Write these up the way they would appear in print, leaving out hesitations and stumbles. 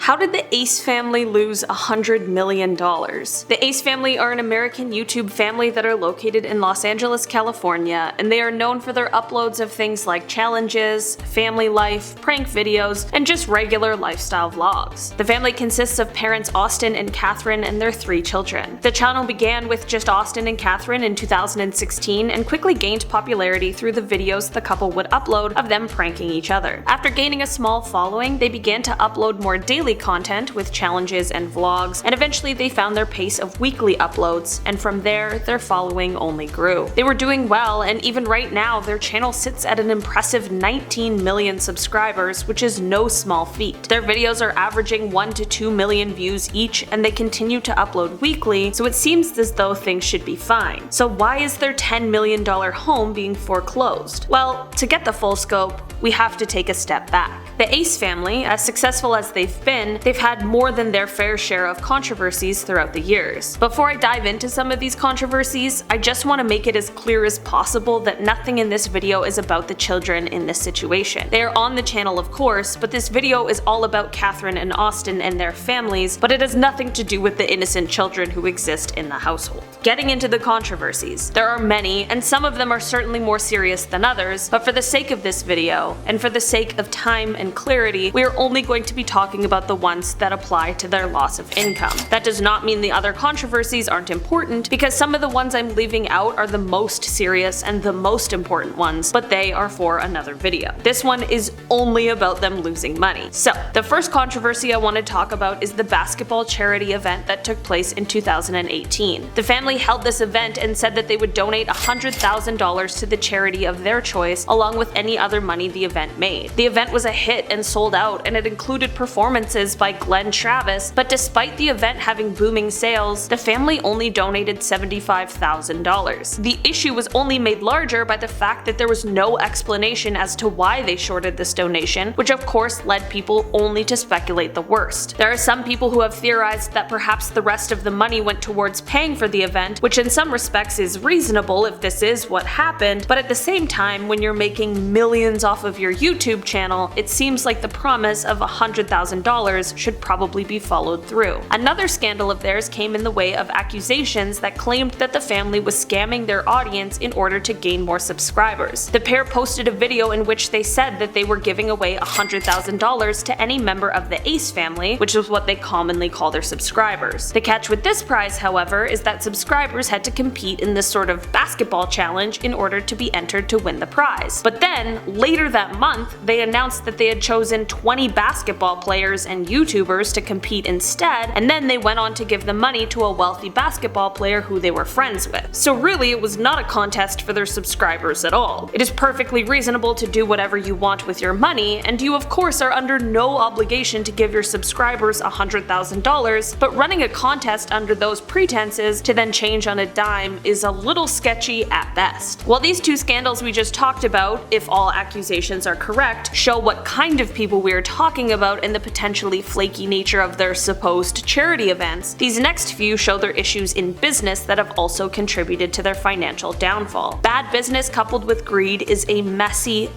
How did the Ace family lose $100 million? The Ace family are an American YouTube family that are located in Los Angeles, California, and they are known for their uploads of things like challenges, family life, prank videos, and just regular lifestyle vlogs. The family consists of parents Austin and Catherine and their 3 children. The channel began with just Austin and Catherine in 2016 and quickly gained popularity through the videos the couple would upload of them pranking each other. After gaining a small following, they began to upload more daily content with challenges and vlogs, and eventually they found their pace of weekly uploads, and from there, their following only grew. They were doing well, and even right now, their channel sits at an impressive 19 million subscribers, which is no small feat. Their videos are averaging 1 to 2 million views each, and they continue to upload weekly, so it seems as though things should be fine. So why is their $10 million home being foreclosed? Well, to get the full scope, we have to take a step back. The Ace family, as successful as they've been, they've had more than their fair share of controversies throughout the years. Before I dive into some of these controversies, I just want to make it as clear as possible that nothing in this video is about the children in this situation. They are on the channel, of course, but this video is all about Catherine and Austin and their families, but it has nothing to do with the innocent children who exist in the household. Getting into the controversies, there are many, and some of them are certainly more serious than others, but for the sake of this video, and for the sake of time and clarity, we are only going to be talking about the ones that apply to their loss of income. That does not mean the other controversies aren't important, because some of the ones I'm leaving out are the most serious and the most important ones, but they are for another video. This one is only about them losing money. So, the first controversy I want to talk about is the basketball charity event that took place in 2018. The family held this event and said that they would donate $100,000 to the charity of their choice, along with any other money the event made. The event was a hit and sold out, and it included performances by Glenn Travis, but despite the event having booming sales, the family only donated $75,000. The issue was only made larger by the fact that there was no explanation as to why they shorted this donation, which of course led people only to speculate the worst. There are some people who have theorized that perhaps the rest of the money went towards paying for the event, which in some respects is reasonable if this is what happened, but at the same time, when you're making millions off of your YouTube channel, it seems like the promise of $100,000 should probably be followed through. Another scandal of theirs came in the way of accusations that claimed that the family was scamming their audience in order to gain more subscribers. The pair posted a video in which they said that they were giving away $100,000 to any member of the Ace family, which is what they commonly call their subscribers. The catch with this prize, however, is that subscribers had to compete in this sort of basketball challenge in order to be entered to win the prize. But then, later that month, they announced that they had chosen 20 basketball players and YouTubers to compete instead, and then they went on to give the money to a wealthy basketball player who they were friends with. So really, it was not a contest for their subscribers at all. It is perfectly reasonable to do whatever you want with your money, and you of course are under no obligation to give your subscribers $100,000, but running a contest under those pretenses to then change on a dime is a little sketchy at best. While these two scandals we just talked about, if all accusations are correct, show what kind of people we are talking about and the potentially flaky nature of their supposed charity events, these next few show their issues in business that have also contributed to their financial downfall. Bad business coupled with greed is a messy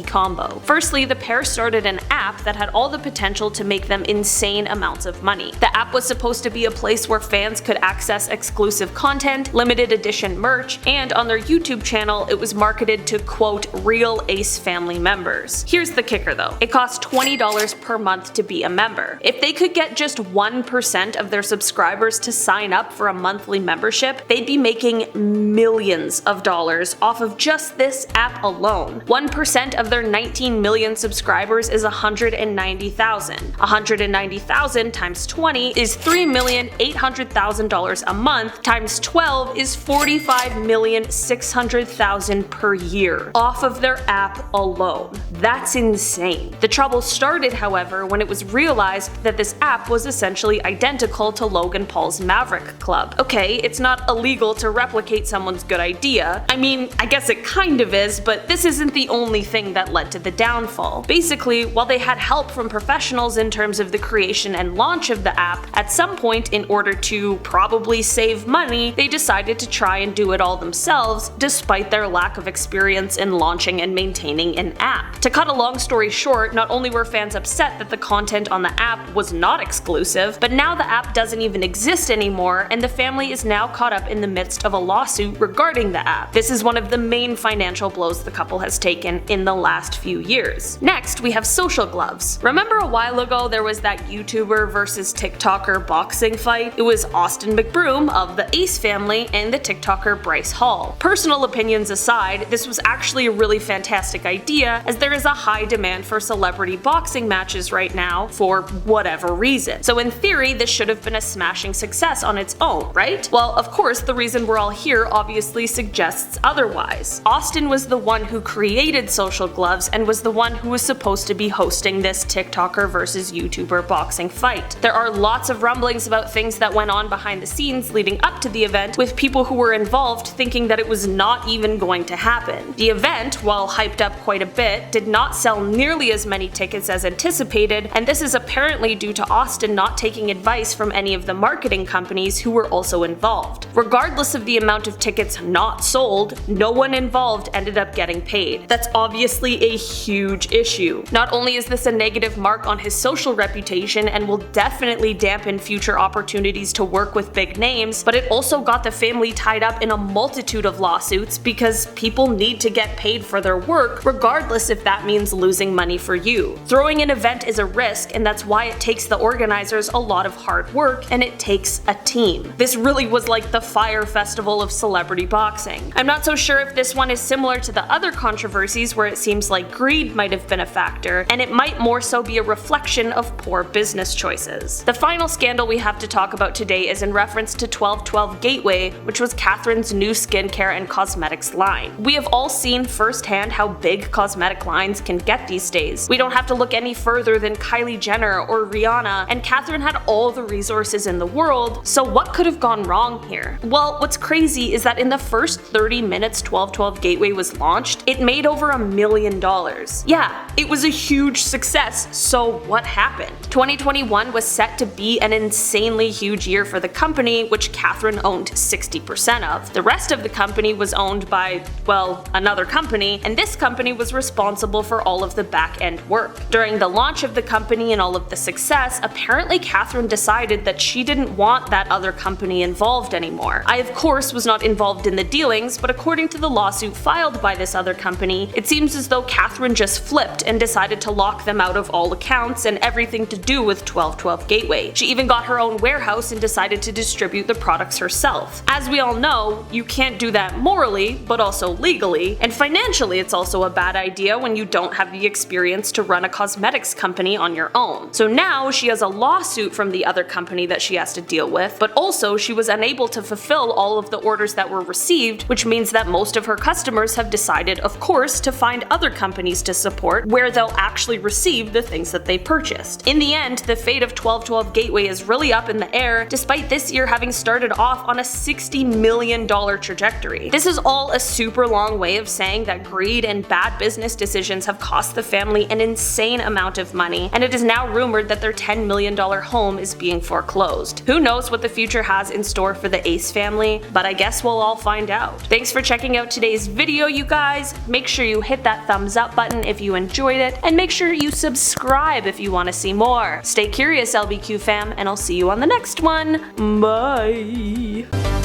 combo. Firstly, the pair started an app that had all the potential to make them insane amounts of money. The app was supposed to be a place where fans could access exclusive content, limited edition merch, and on their YouTube channel it was marketed to quote real Ace family members. Here's the kicker though. It costs $20 per month to be a member. If they could get just 1% of their subscribers to sign up for a monthly membership, they'd be making millions of dollars off of just this app alone. 1% of their 19 million subscribers is 190,000. 190,000 times 20 is $3,800,000 a month, times 12 is $45,600,000 per year off of their app alone. That's insane. The trouble started, however, when it was realized that this app was essentially identical to Logan Paul's Maverick Club. Okay, it's not illegal to replicate someone's good idea. I mean, I guess it kind of is, but this isn't the only thing that led to the downfall. Basically, while they had help from professionals in terms of the creation and launch of the app, at some point in order to probably save money, they decided to try and do it all themselves, despite their lack of experience in launching and maintaining an an app. To cut a long story short, not only were fans upset that the content on the app was not exclusive, but now the app doesn't even exist anymore, and the family is now caught up in the midst of a lawsuit regarding the app. This is one of the main financial blows the couple has taken in the last few years. Next, we have Social Gloves. Remember a while ago there was that YouTuber versus TikToker boxing fight? It was Austin McBroom of the Ace family and the TikToker Bryce Hall. Personal opinions aside, this was actually a really fantastic idea, as there is a high demand for celebrity boxing matches right now for whatever reason. So in theory, this should have been a smashing success on its own, right? Well, of course, the reason we're all here obviously suggests otherwise. Austin was the one who created Social Gloves and was the one who was supposed to be hosting this TikToker versus YouTuber boxing fight. There are lots of rumblings about things that went on behind the scenes leading up to the event, with people who were involved thinking that it was not even going to happen. The event, while hyped up quite a bit, did not sell nearly as many tickets as anticipated, and this is apparently due to Austin not taking advice from any of the marketing companies who were also involved. Regardless of the amount of tickets not sold, no one involved ended up getting paid. That's obviously a huge issue. Not only is this a negative mark on his social reputation and will definitely dampen future opportunities to work with big names, but it also got the family tied up in a multitude of lawsuits because people need to get paid for their work, regardless if that means losing money for you. Throwing an event is a risk, and that's why it takes the organizers a lot of hard work, and it takes a team. This really was like the Fyre Festival of celebrity boxing. I'm not so sure if this one is similar to the other controversies where it seems like greed might have been a factor, and it might more so be a reflection of poor business choices. The final scandal we have to talk about today is in reference to 1212 Gateway, which was Catherine's new skincare and cosmetics line. We have all seen firsthand how big cosmetic lines can get these days. We don't have to look any further than Kylie Jenner or Rihanna, and Catherine had all the resources in the world, so what could have gone wrong here? Well, what's crazy is that in the first 30 minutes 1212 Gateway was launched, it made over $1 million. Yeah, it was a huge success, so what happened? 2021 was set to be an insanely huge year for the company, which Catherine owned 60% of. The rest of the company was owned by, well, another company, and this company was responsible for all of the back-end work. During the launch of the company and all of the success, apparently Catherine decided that she didn't want that other company involved anymore. I, of course, was not involved in the dealings, but according to the lawsuit filed by this other company, it seems as though Catherine just flipped and decided to lock them out of all accounts and everything to do with 1212 Gateway. She even got her own warehouse and decided to distribute the products herself. As we all know, you can't do that morally, but also legally, and financially it's also a bad idea when you don't have the experience to run a cosmetics company on your own. So now she has a lawsuit from the other company that she has to deal with, but also she was unable to fulfill all of the orders that were received, which means that most of her customers have decided, of course, to find other companies to support where they'll actually receive the things that they purchased. In the end, the fate of 1212 Gateway is really up in the air, despite this year having started off on a $60 million trajectory. This is all a super long way of saying that greed and bad business decisions have cost the family an insane amount of money, and it is now rumored that their $10 million home is being foreclosed. Who knows what the future has in store for the Ace family, but I guess we'll all find out. Thanks for checking out today's video, you guys. Make sure you hit that thumbs up button if you enjoyed it, and make sure you subscribe if you want to see more. Stay curious, LBQ fam, and I'll see you on the next one. Bye!